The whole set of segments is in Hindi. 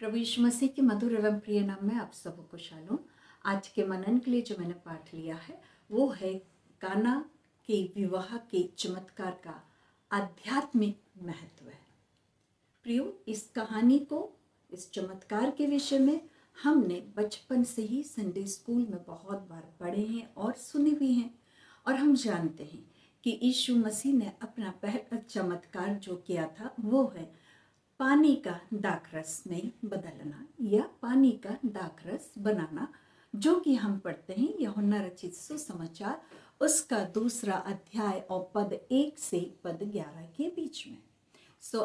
प्रभु यीशु मसीह के मधुर एवं प्रिय नाम में आप सबको शालोम। आज के मनन के लिए जो मैंने पाठ लिया है वो है काना के विवाह के चमत्कार का आध्यात्मिक महत्व है। प्रियो, इस कहानी को, इस चमत्कार के विषय में हमने बचपन से ही संडे स्कूल में बहुत बार पढ़े हैं और सुने भी हैं। और हम जानते हैं कि यीशु मसीह ने अपना पहला चमत्कार जो किया था वो है पानी का दाखरस में बदलना या पानी का दाखरस बनाना, जो कि हम पढ़ते हैं यूहन्ना रचित सुसमाचार उसका 2 अध्याय और पद 1 से पद 11 के बीच में।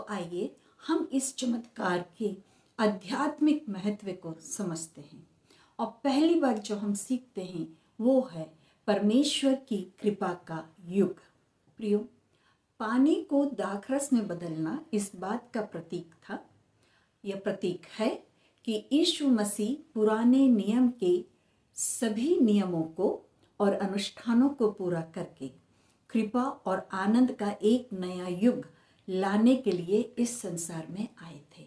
आइए हम इस चमत्कार के आध्यात्मिक महत्व को समझते हैं। और पहली बार जो हम सीखते हैं वो है परमेश्वर की कृपा का युग। प्रियो, पानी को दाखरस में बदलना इस बात का प्रतीक था, यह प्रतीक है कि यीशु मसीह पुराने नियम के सभी नियमों को और अनुष्ठानों को पूरा करके कृपा और आनंद का एक नया युग लाने के लिए इस संसार में आए थे।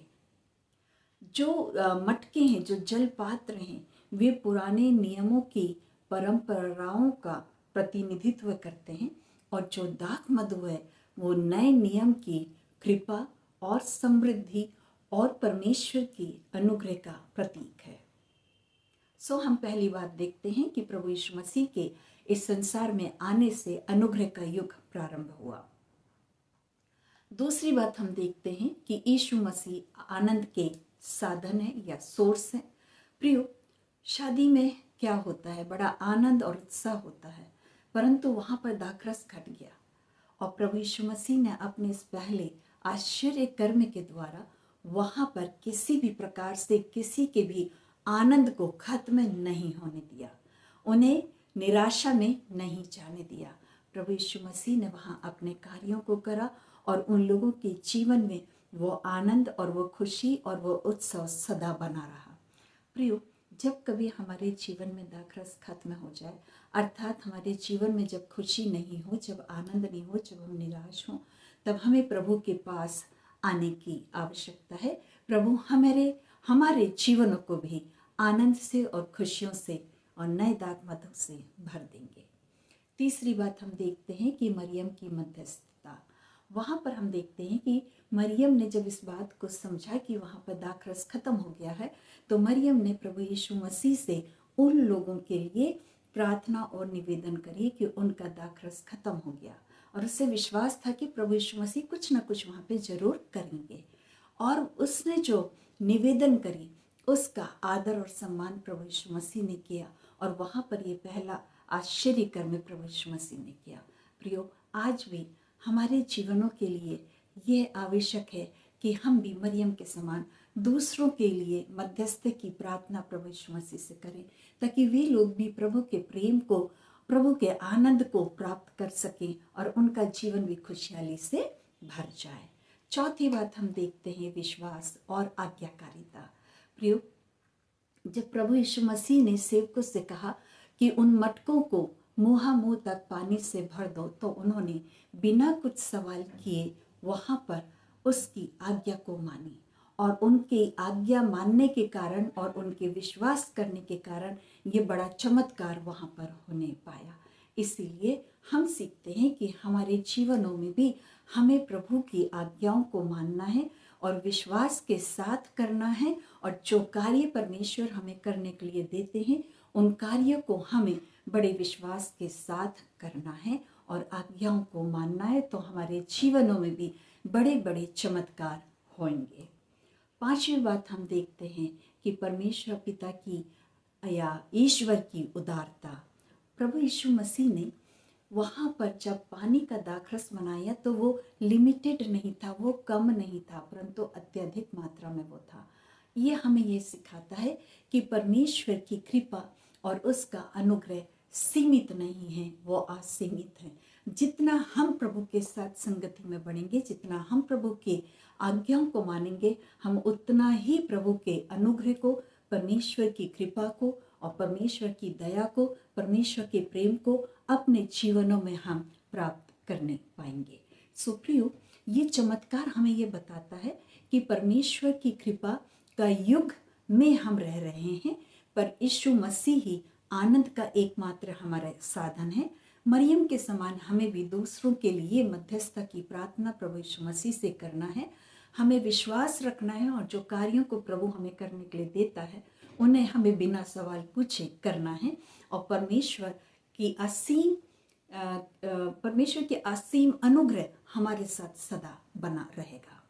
जो मटके हैं, जो जल पात्र हैं, वे पुराने नियमों की परंपराओं का प्रतिनिधित्व करते हैं, और जो दाख मधु है वो नए नियम की कृपा और समृद्धि और परमेश्वर की अनुग्रह का प्रतीक है। हम पहली बात देखते हैं कि प्रभु यीशु मसीह के इस संसार में आने से अनुग्रह का युग प्रारंभ हुआ। दूसरी बात हम देखते हैं कि यीशु मसीह आनंद के साधन है या सोर्स है। प्रियो, शादी में क्या होता है, बड़ा आनंद और उत्साह होता है, परंतु वहां पर दाखरस घट गया और प्रभु यीशु मसीह ने अपने इस पहले आश्चर्य कर्म के द्वारा वहां पर किसी भी प्रकार से किसी के भी आनंद को खत्म नहीं होने दिया, उन्हें निराशा में नहीं जाने दिया। प्रभु यीशु मसीह ने वहां अपने कार्यों को करा और उन लोगों के जीवन में वो आनंद और वो खुशी और वो उत्सव सदा बना रहा। प्रियो, जब कभी हमारे जीवन में दाखरस खत्म हो जाए, अर्थात हमारे जीवन में जब खुशी नहीं हो, जब आनंद नहीं हो, जब हम निराश हों, तब हमें प्रभु के पास आने की आवश्यकता है। प्रभु हमारे जीवनों को भी आनंद से और खुशियों से और नए दाख मधु से भर देंगे। तीसरी बात हम देखते हैं कि मरियम की मध्यस्थता। वहां पर हम देखते हैं कि मरियम ने जब इस बात को समझा कि वहां पर दाखरस खत्म हो गया है, तो मरियम ने प्रभु यीशु मसीह से उन लोगों के लिए प्रार्थना और निवेदन करी कि उनका दाखरस खत्म हो गया, और उससे विश्वास था कि प्रभु यीशु मसीह कुछ ना कुछ वहां पे जरूर करेंगे। और उसने जो निवेदन करी उसका आदर और सम्मान प्रभु यीशु मसीह ने किया, और वहां पर ये पहला आश्चर्य कर्म प्रभु यीशु मसीह ने किया। प्रियो, आज भी हमारे जीवनों के लिए यह आवश्यक है कि हम भी मरियम के समान दूसरों के लिए मध्यस्थ की प्रार्थना प्रभु यीशु मसीह से करें, ताकि वे लोग भी प्रभु के प्रेम को, प्रभु के आनंद को प्राप्त कर सकें और उनका जीवन भी खुशहाली से भर जाए। चौथी बात हम देखते हैं विश्वास और आज्ञाकारिता। प्रियो, जब प्रभु यीशु मसीह ने सेवकों से कहा कि उन मटकों को मुंह तक पानी से भर दो, तो उन्होंने बिना कुछ सवाल किए वहां पर उसकी आज्ञा को मानी, और उनकी आज्ञा मानने के कारण और उनके विश्वास करने के कारण ये बड़ा चमत्कार वहां पर होने पाया। इसीलिए हम सीखते हैं कि हमारे जीवनों में भी हमें प्रभु की आज्ञाओं को मानना है और विश्वास के साथ करना है, और जो कार्य परमेश्वर हमें करने के लिए देते हैं उन कार्यों को हमें बड़े विश्वास के साथ करना है और आज्ञाओं को मानना है, तो हमारे जीवनों में भी बड़े बड़े चमत्कार होंगे। पांचवी बात हम देखते हैं कि परमेश्वर पिता की या ईश्वर की उदारता। प्रभु यीशु मसीह ने वहाँ पर जब पानी का दाखरस बनाया तो वो लिमिटेड नहीं था, वो कम नहीं था, परंतु अत्यधिक मात्रा में वो था। ये हमें ये सिखाता है कि परमेश्वर की कृपा और उसका अनुग्रह सीमित नहीं है, वो असीमित है। जितना हम प्रभु के साथ संगति में बढ़ेंगे, जितना हम प्रभु के आज्ञाओं को मानेंगे, हम उतना ही प्रभु के अनुग्रह को, परमेश्वर की कृपा को और परमेश्वर की दया को, परमेश्वर के प्रेम को अपने जीवनों में हम प्राप्त करने पाएंगे। प्रियो, ये चमत्कार हमें ये बताता है कि परमेश्वर की कृपा का युग में हम रह रहे हैं, पर यीशु मसीह ही आनंद का एकमात्र हमारा साधन है। मरियम के समान हमें भी दूसरों के लिए मध्यस्थता की प्रार्थना प्रभु यीशु मसीह से करना है। हमें विश्वास रखना है और जो कार्यों को प्रभु हमें करने के लिए देता है उन्हें हमें बिना सवाल पूछे करना है। और परमेश्वर की असीम अनुग्रह हमारे साथ सदा बना रहेगा।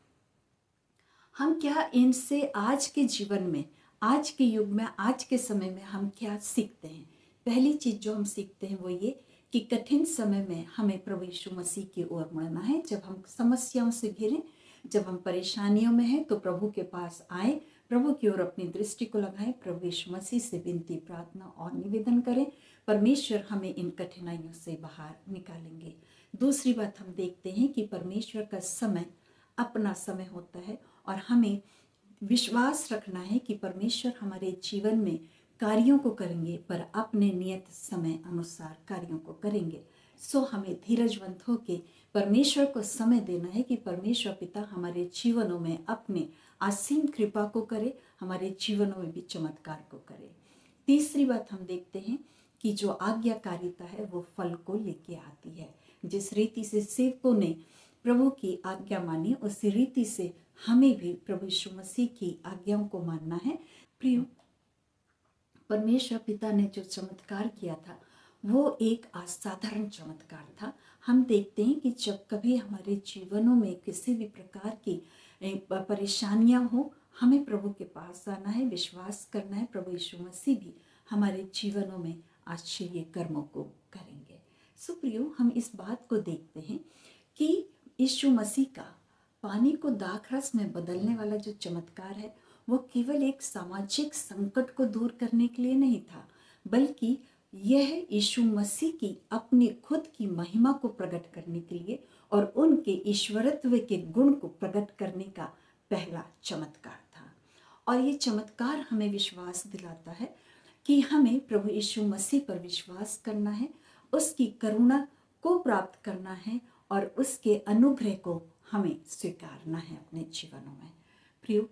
हम क्या इनसे आज के जीवन में, आज के युग में, आज के समय में हम क्या सीखते हैं? पहली चीज जो हम सीखते हैं वो ये कि कठिन समय में हमें प्रभु यीशु मसीह की ओर मुड़ना है। जब हम समस्याओं से घिरे, जब हम परेशानियों में हैं, तो प्रभु के पास आए, प्रभु की ओर अपनी दृष्टि को लगाएं, प्रभु यीशु मसीह से विनती, प्रार्थना और निवेदन करें। परमेश्वर हमें इन कठिनाइयों से बाहर निकालेंगे। दूसरी बात हम देखते हैं कि परमेश्वर का समय अपना समय होता है और हमें विश्वास रखना है कि परमेश्वर हमारे जीवन में कार्यों को करेंगे, पर अपने नियत समय अनुसार कार्यों को करेंगे। सो हमें धीरजवंत होकर परमेश्वर को समय देना है कि परमेश्वर पिता हमारे जीवनों में अपने असीम कृपा को करे, हमारे जीवनों में भी चमत्कार को करे। तीसरी बात हम देखते हैं कि जो आज्ञाकारिता है वो फल को लेके आती है। जिस रीति से सेवकों ने प्रभु की आज्ञा मानी, उसी रीति से हमें भी प्रभु यीशु मसीह की आज्ञाओं को मानना है। प्रियो, परमेश्वर पिता ने जो चमत्कार किया था वो एक असाधारण चमत्कार था। हम देखते हैं कि जब कभी हमारे जीवनों में किसी भी प्रकार की परेशानियां हो, हमें प्रभु के पास आना है, विश्वास करना है, प्रभु यीशु मसीह भी हमारे जीवनों में आश्चर्य कर्मों को करेंगे। सुप्रियो, हम इस बात को देखते हैं कि यीशु मसीह का पानी को दाखरस में बदलने वाला जो चमत्कार है वो केवल एक सामाजिक संकट को दूर करने के लिए नहीं था, बल्कि यह यीशु मसीह की अपनी खुद की महिमा को प्रकट करने के लिए और उनके ईश्वरत्व के गुण को प्रकट करने का पहला चमत्कार था। और ये चमत्कार हमें विश्वास दिलाता है कि हमें प्रभु यीशु मसीह पर विश्वास करना है, उसकी करुणा को प्राप्त करना है और उसके अनुग्रह को हमें स्वीकारना है अपने जीवनों में। प्रियो,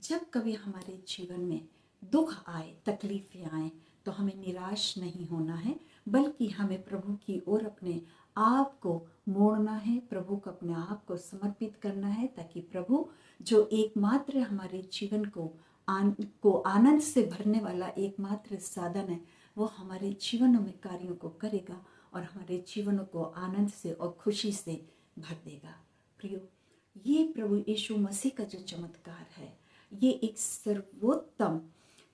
जब कभी हमारे जीवन में दुख आए, तकलीफें आए, तो हमें निराश नहीं होना है, बल्कि हमें प्रभु की ओर अपने आप को मोड़ना है, प्रभु को अपने आप को समर्पित करना है, ताकि प्रभु जो एकमात्र हमारे जीवन को आनंद से भरने वाला एकमात्र साधन है, वो हमारे जीवनों में कार्यों को करेगा और हमारे जीवनों को आनंद से और खुशी से भर देगा। प्रियो, ये प्रभु यीशु मसीह का जो चमत्कार है ये एक सर्वोत्तम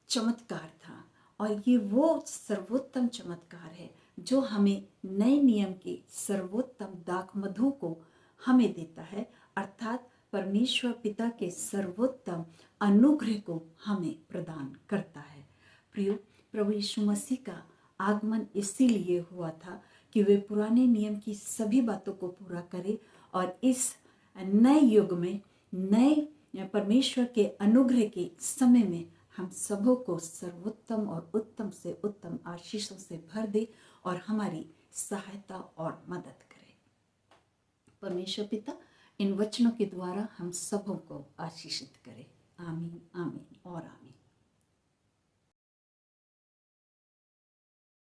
चमत्कार था और ये वो सर्वोत्तम चमत्कार है जो हमें नए नियम के सर्वोत्तम दाखमधु को हमें देता है, अर्थात परमेश्वर पिता के सर्वोत्तम अनुग्रह को हमें प्रदान करता है। प्रियो, प्रभु यीशु मसीह का आगमन इसीलिए हुआ था कि वे पुराने नियम की सभी बातों को पूरा करे और इस नए युग में, नए परमेश्वर के अनुग्रह के समय में हम सबों को सर्वोत्तम और उत्तम से उत्तम आशीषों से भर दे और हमारी सहायता और मदद करे। परमेश्वर पिता इन वचनों के द्वारा हम सबों को आशीषित करे। आमीन, आमीन और आमीन।